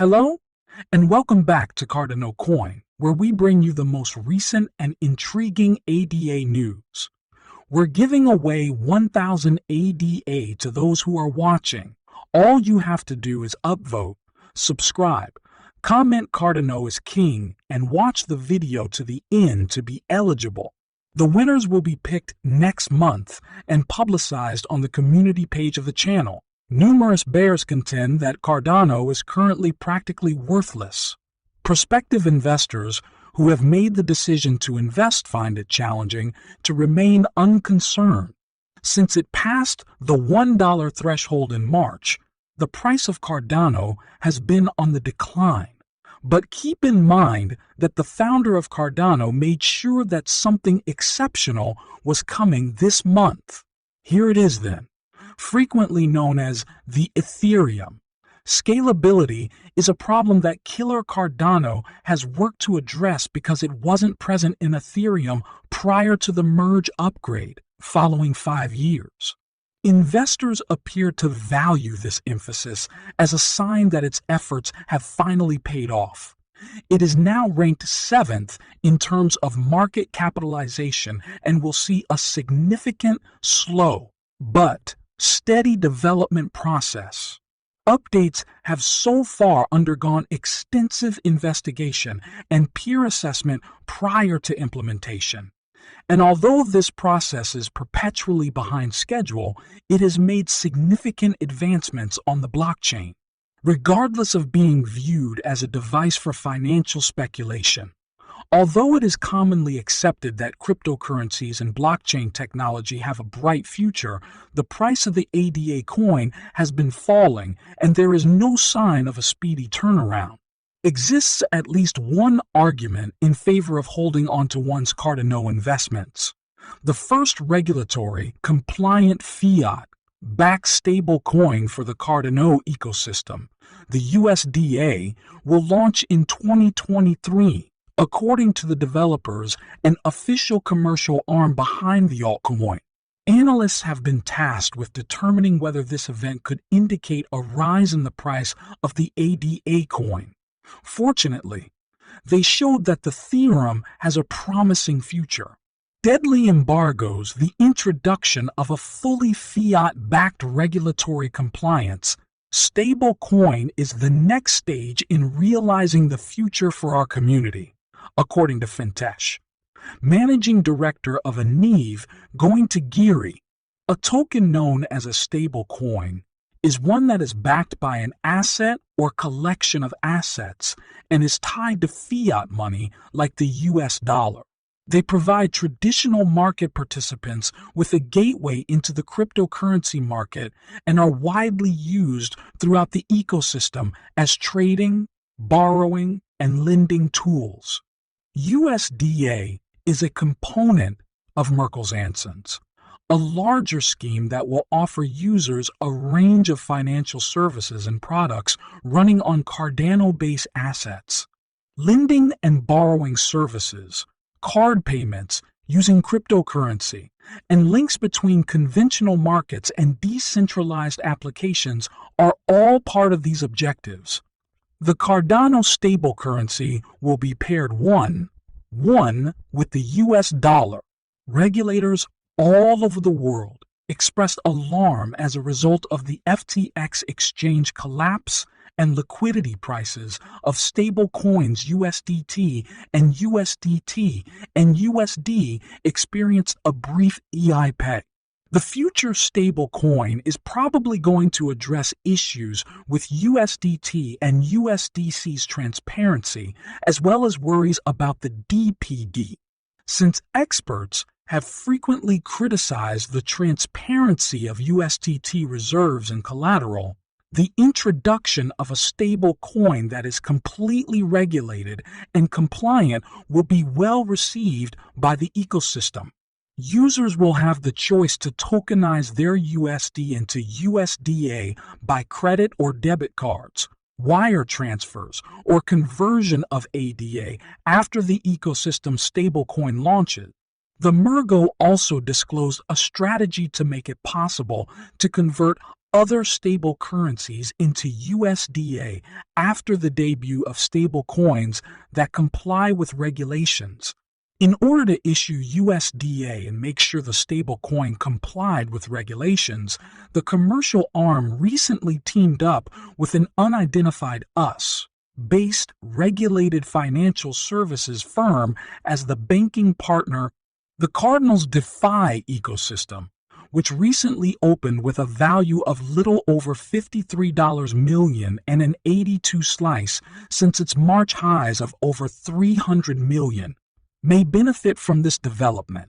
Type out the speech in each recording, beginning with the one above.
Hello, and welcome back to Cardano Coin, where we bring you the most recent and intriguing ADA news. We're giving away 1,000 ADA to those who are watching. All you have to do is upvote, subscribe, comment Cardano is king, and watch the video to the end to be eligible. The winners will be picked next month and publicized on the community page of the channel. Numerous bears contend that Cardano is currently practically worthless. Prospective investors who have made the decision to invest find it challenging to remain unconcerned. Since it passed the $1 threshold in March, the price of Cardano has been on the decline. But keep in mind that the founder of Cardano made sure that something exceptional was coming this month. Here it is then. Frequently known as the Ethereum. Scalability is a problem that Killer Cardano has worked to address because it wasn't present in Ethereum prior to the merge upgrade following 5 years. Investors appear to value this emphasis as a sign that its efforts have finally paid off. It is now ranked 7th in terms of market capitalization and will see a significant, slow, but steady development process. Updates have so far undergone extensive investigation and peer assessment prior to implementation. And although this process is perpetually behind schedule, it has made significant advancements on the blockchain. Regardless of being viewed as a device for financial speculation, although it is commonly accepted that cryptocurrencies and blockchain technology have a bright future, the price of the ADA coin has been falling and there is no sign of a speedy turnaround. Exists at least one argument in favor of holding onto one's Cardano investments. The first regulatory, compliant fiat-backed stablecoin for the Cardano ecosystem, the USDA, will launch in 2023. According to the developers, an official commercial arm behind the altcoin. Analysts have been tasked with determining whether this event could indicate a rise in the price of the ADA coin. Fortunately, they showed that the theorem has a promising future. Deadly embargoes, the introduction of a fully fiat-backed regulatory compliance, stable coin is the next stage in realizing the future for our community. According to Fintesh, managing director of a Neve, going to Giri, a token known as a stable coin, is one that is backed by an asset or collection of assets and is tied to fiat money like the US dollar. They provide traditional market participants with a gateway into the cryptocurrency market and are widely used throughout the ecosystem as trading, borrowing, and lending tools. USDA is a component of Merkels-Anson's, a larger scheme that will offer users a range of financial services and products running on Cardano-based assets. Lending and borrowing services, card payments using cryptocurrency, and links between conventional markets and decentralized applications are all part of these objectives. The Cardano stable currency will be paired one with the US dollar. Regulators all over the world expressed alarm as a result of the FTX exchange collapse and liquidity prices of stable coins USDT and USD experienced a brief EI peg. The future stable coin is probably going to address issues with USDT and USDC's transparency, as well as worries about the DPD. Since experts have frequently criticized the transparency of USDT reserves and collateral, the introduction of a stable coin that is completely regulated and compliant will be well received by the ecosystem. Users will have the choice to tokenize their USD into USDA by credit or debit cards, wire transfers, or conversion of ADA after the ecosystem stablecoin launches. The Mergo also disclosed a strategy to make it possible to convert other stable currencies into USDA after the debut of stable coins that comply with regulations. In order to issue USDA and make sure the stablecoin complied with regulations, the commercial arm recently teamed up with an unidentified US-based regulated financial services firm as the banking partner. The Cardano's DeFi ecosystem, which recently opened with a value of little over $53 million and an 82 slice since its March highs of over 300 million, may benefit from this development.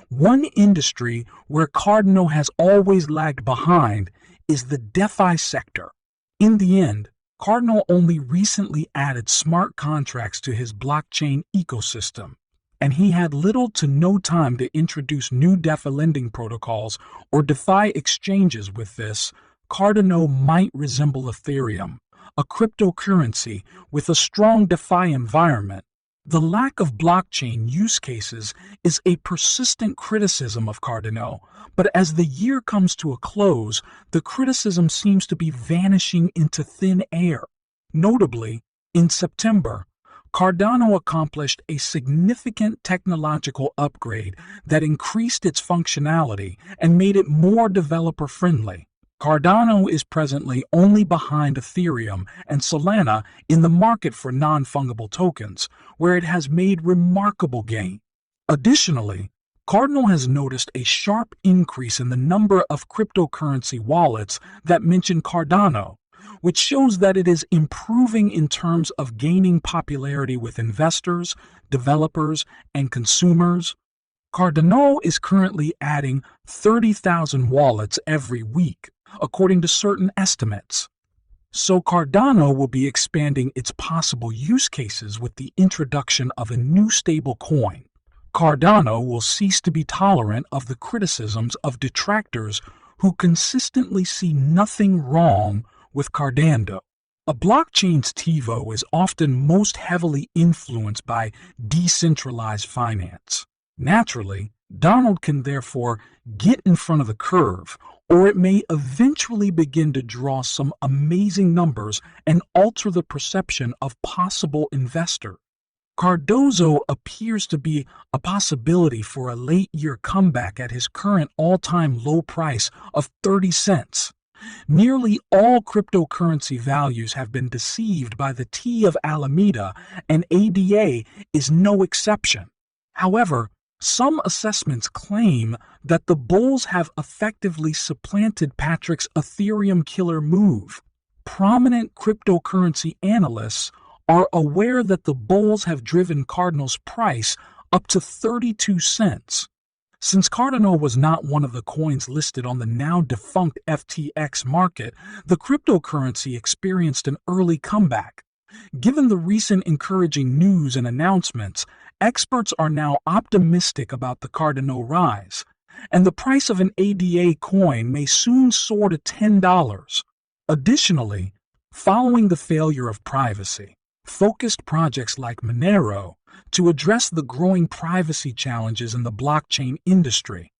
One industry where Cardano has always lagged behind is the DeFi sector. In the end, Cardano only recently added smart contracts to his blockchain ecosystem, and he had little to no time to introduce new DeFi lending protocols or DeFi exchanges. With this, Cardano might resemble Ethereum, a cryptocurrency with a strong DeFi environment. The lack of blockchain use cases is a persistent criticism of Cardano, but as the year comes to a close, the criticism seems to be vanishing into thin air. Notably, in September, Cardano accomplished a significant technological upgrade that increased its functionality and made it more developer-friendly. Cardano is presently only behind Ethereum and Solana in the market for non-fungible tokens, where it has made remarkable gain. Additionally, Cardano has noticed a sharp increase in the number of cryptocurrency wallets that mention Cardano, which shows that it is improving in terms of gaining popularity with investors, developers, and consumers. Cardano is currently adding 30,000 wallets every week, according to certain estimates. So Cardano will be expanding its possible use cases with the introduction of a new stable coin. Cardano will cease to be tolerant of the criticisms of detractors who consistently see nothing wrong with Cardano. A blockchain's TiVo is often most heavily influenced by decentralized finance. Naturally, Donald can therefore get in front of the curve, or it may eventually begin to draw some amazing numbers and alter the perception of possible investors. Cardozo appears to be a possibility for a late-year comeback at his current all-time low price of 30 cents. Nearly all cryptocurrency values have been deceived by the T of Alameda, and ADA is no exception. However, some assessments claim that the bulls have effectively supplanted Patrick's Ethereum killer move. Prominent cryptocurrency analysts are aware that the bulls have driven Cardano's price up to 32 cents. Since Cardano was not one of the coins listed on the now-defunct FTX market, the cryptocurrency experienced an early comeback. Given the recent encouraging news and announcements, experts are now optimistic about the Cardano rise, and the price of an ADA coin may soon soar to $10. Additionally, following the failure of privacy-focused projects like Monero to address the growing privacy challenges in the blockchain industry,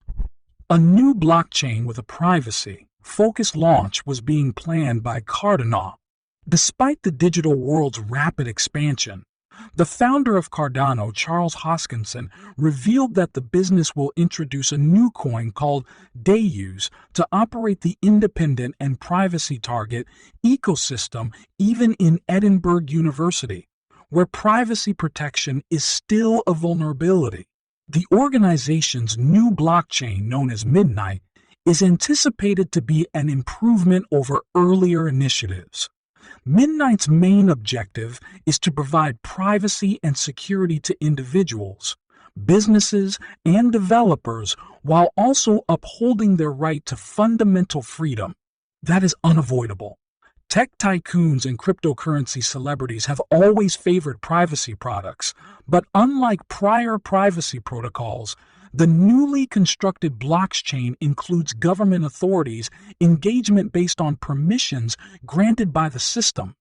a new blockchain with a privacy-focused launch was being planned by Cardano. Despite the digital world's rapid expansion, the founder of Cardano, Charles Hoskinson, revealed that the business will introduce a new coin called Deus to operate the independent and privacy-target ecosystem even in Edinburgh University, where privacy protection is still a vulnerability. The organization's new blockchain, known as Midnight, is anticipated to be an improvement over earlier initiatives. Midnight's main objective is to provide privacy and security to individuals, businesses, and developers while also upholding their right to fundamental freedom. That is unavoidable. Tech tycoons and cryptocurrency celebrities have always favored privacy products, but unlike prior privacy protocols, the newly constructed blockchain includes government authorities' engagement based on permissions granted by the system.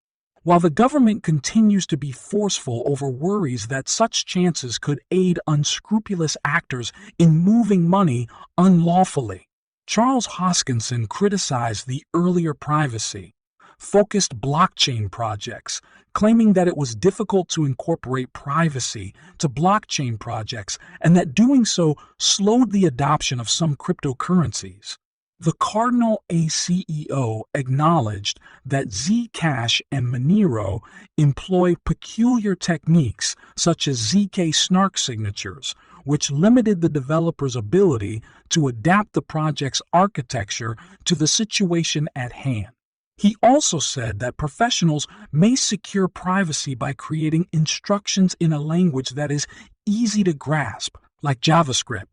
While the government continues to be forceful over worries that such chances could aid unscrupulous actors in moving money unlawfully, Charles Hoskinson criticized the earlier privacy-focused blockchain projects, claiming that it was difficult to incorporate privacy to blockchain projects and that doing so slowed the adoption of some cryptocurrencies. The Cardano ADA CEO acknowledged that Zcash and Monero employ peculiar techniques such as ZK snark signatures, which limited the developer's ability to adapt the project's architecture to the situation at hand. He also said that professionals may secure privacy by creating instructions in a language that is easy to grasp, like JavaScript.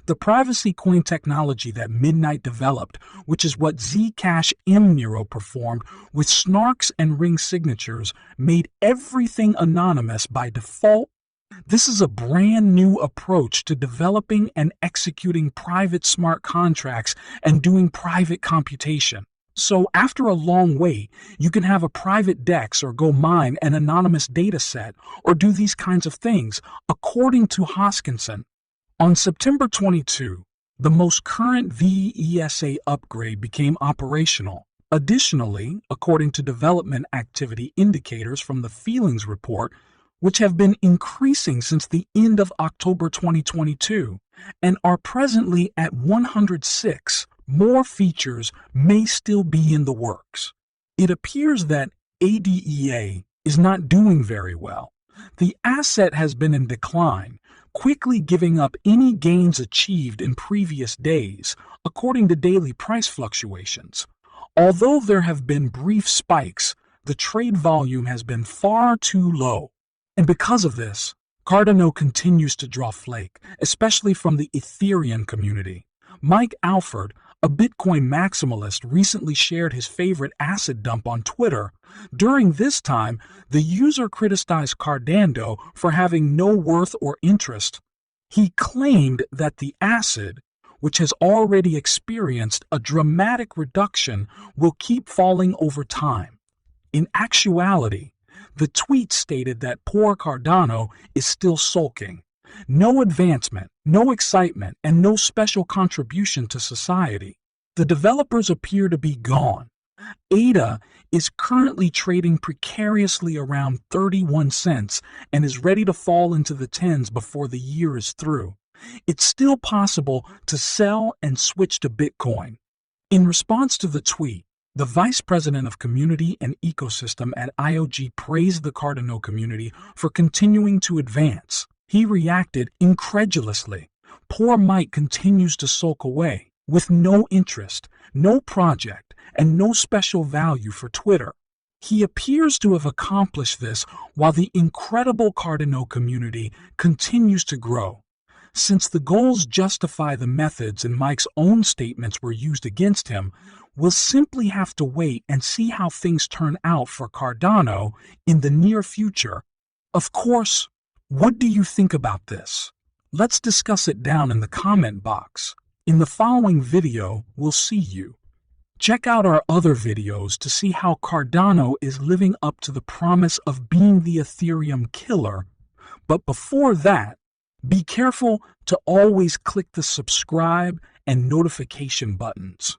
The privacy coin technology that Midnight developed, which is what Zcash and Monero performed with snarks and ring signatures, made everything anonymous by default. This is a brand new approach to developing and executing private smart contracts and doing private computation. So after a long wait, you can have a private DEX or go mine an anonymous data set or do these kinds of things, according to Hoskinson. On September 22, the most current VESA upgrade became operational. Additionally, according to development activity indicators from the Feelings Report, which have been increasing since the end of October 2022 and are presently at 106, more features may still be in the works. It appears that ADA is not doing very well. The asset has been in decline, quickly giving up any gains achieved in previous days, according to daily price fluctuations. Although there have been brief spikes, the trade volume has been far too low. And because of this, Cardano continues to draw flake, especially from the Ethereum community. Mike Alford, a Bitcoin maximalist, recently shared his favorite acid dump on Twitter. During this time, the user criticized Cardano for having no worth or interest. He claimed that the acid, which has already experienced a dramatic reduction, will keep falling over time. In actuality, the tweet stated that poor Cardano is still sulking. No advancement, no excitement, and no special contribution to society. The developers appear to be gone. ADA is currently trading precariously around 31 cents and is ready to fall into the tens before the year is through. It's still possible to sell and switch to Bitcoin. In response to the tweet, the Vice President of Community and Ecosystem at IOG praised the Cardano community for continuing to advance. He reacted incredulously. Poor Mike continues to sulk away, with no interest, no project, and no special value for Twitter. He appears to have accomplished this while the incredible Cardano community continues to grow. Since the goals justify the methods and Mike's own statements were used against him, we'll simply have to wait and see how things turn out for Cardano in the near future. Of course, what do you think about this? Let's discuss it down in the comment box. In the following video, we'll see you. Check out our other videos to see how Cardano is living up to the promise of being the Ethereum killer. But before that, be careful to always click the subscribe and notification buttons.